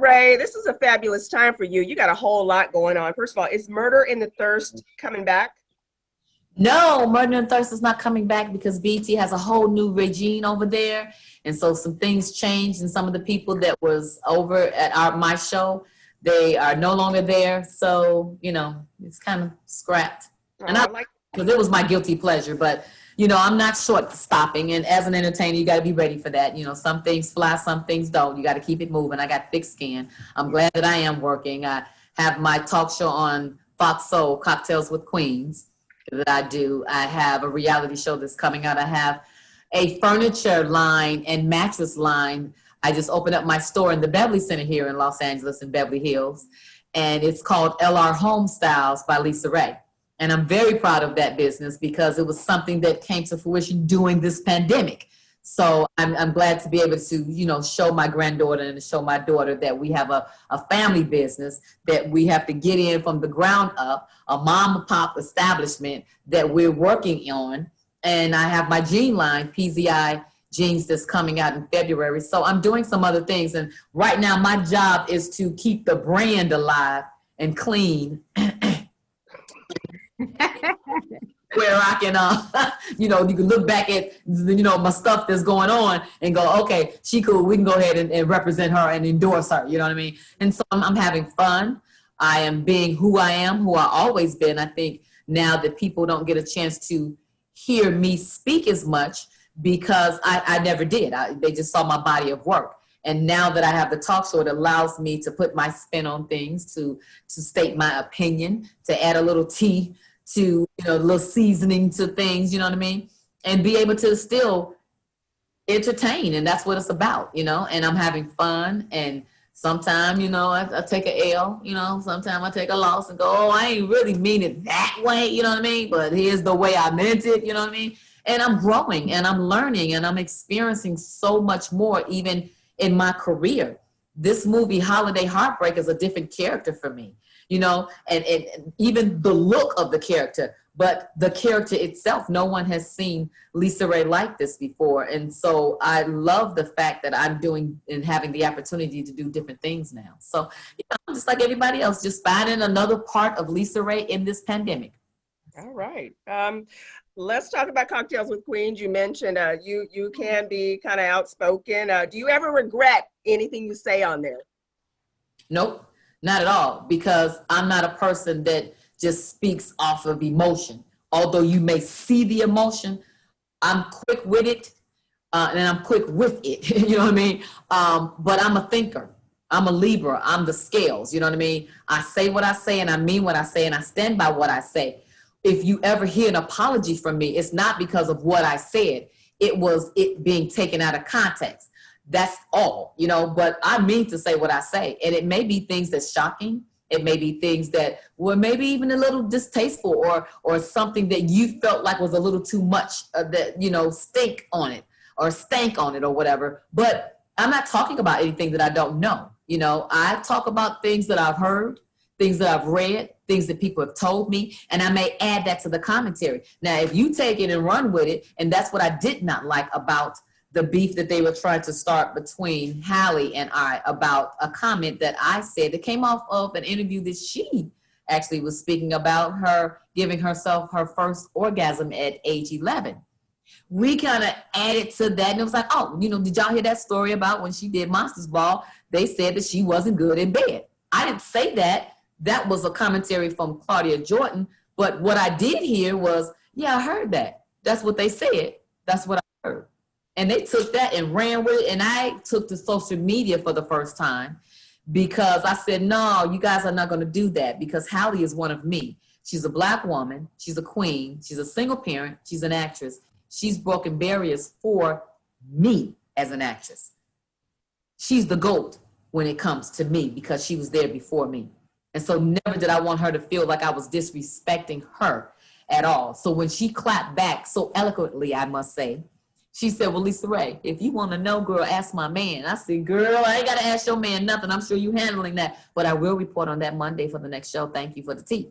LisaRaye, this is a fabulous time for you. You got a whole lot going on. First of all, is Murder in the Thirst coming back? No, Murder and Thirst is not coming back because BT has a whole new regime over there. And so some things changed, and some of the people that was over at my show, they are no longer there. So, it's kind of scrapped. Oh, And I like because it was my guilty pleasure, but I'm not short stopping. And as an entertainer, you got to be ready for that. Some things fly, some things don't. You got to keep it moving. I got thick skin. I'm glad that I am working. I have my talk show on Fox Soul, Cocktails with Queens, that I do. I have a reality show that's coming out. I have a furniture line and mattress line. I just opened up my store in the Beverly Center here in Los Angeles in Beverly Hills. And it's called LR Home Styles by LisaRaye. And I'm very proud of that business because it was something that came to fruition during this pandemic. So I'm glad to be able to, show my granddaughter and show my daughter that we have a family business that we have to get in from the ground up, a mom and pop establishment that we're working on. And I have my jean line, PZI jeans, that's coming out in February. So I'm doing some other things. And right now my job is to keep the brand alive and clean. Where I can, you can look back at, my stuff that's going on and go, okay, she cool. We can go ahead and represent her and endorse her. You know what I mean? And so I'm having fun. I am being who I am, who I always been. I think now that people don't get a chance to hear me speak as much because I never did. They just saw my body of work. And now that I have the talk show, it allows me to put my spin on things, to state my opinion, to add a little tea to, a little seasoning to things, you know what I mean? And be able to still entertain. And that's what it's about, and I'm having fun. And sometimes, I take a L, sometimes I take a loss and go, oh, I ain't really mean it that way, you know what I mean? But here's the way I meant it, you know what I mean? And I'm growing and I'm learning and I'm experiencing so much more even in my career. This movie, Holiday Heartbreak, is a different character for me. And even the look of the character, but the character itself, no one has seen LisaRaye like this before. And so I love the fact that I'm doing and having the opportunity to do different things now. So, just like everybody else, just finding another part of LisaRaye in this pandemic. All right. Let's talk about Cocktails with Queens. You mentioned you can be kind of outspoken. Do you ever regret anything you say on there? Nope. Not at all, because I'm not a person that just speaks off of emotion. Although you may see the emotion, I'm quick with it, and I'm quick with it. You know what I mean? But I'm a thinker. I'm a Libra. I'm the scales. You know what I mean? I say what I say, and I mean what I say, and I stand by what I say. If you ever hear an apology from me, it's not because of what I said. It was it being taken out of context. That's all, but I mean to say what I say. And it may be things that's shocking. It may be things that were maybe even a little distasteful or something that you felt like was a little too much that, stink on it or stank on it or whatever. But I'm not talking about anything that I don't know. I talk about things that I've heard, things that I've read, things that people have told me, and I may add that to the commentary. Now, if you take it and run with it, and that's what I did not like about the beef that they were trying to start between Halle and I about a comment that I said that came off of an interview that she actually was speaking about, her giving herself her first orgasm at age 11. We kind of added to that, and it was like, oh, did y'all hear that story about when she did Monsters Ball? They said that she wasn't good in bed. I didn't say that. That was a commentary from Claudia Jordan, but what I did hear was, yeah, I heard that. That's what they said. That's what I heard. And they took that and ran with it. And I took to social media for the first time because I said, no, you guys are not going to do that because Halle is one of me. She's a Black woman. She's a queen. She's a single parent. She's an actress. She's broken barriers for me as an actress. She's the GOAT when it comes to me because she was there before me. And so never did I want her to feel like I was disrespecting her at all. So when she clapped back so eloquently, I must say, she said, well, LisaRaye, if you want to know, girl, ask my man. I said, girl, I ain't got to ask your man nothing. I'm sure you handling that. But I will report on that Monday for the next show. Thank you for the tea.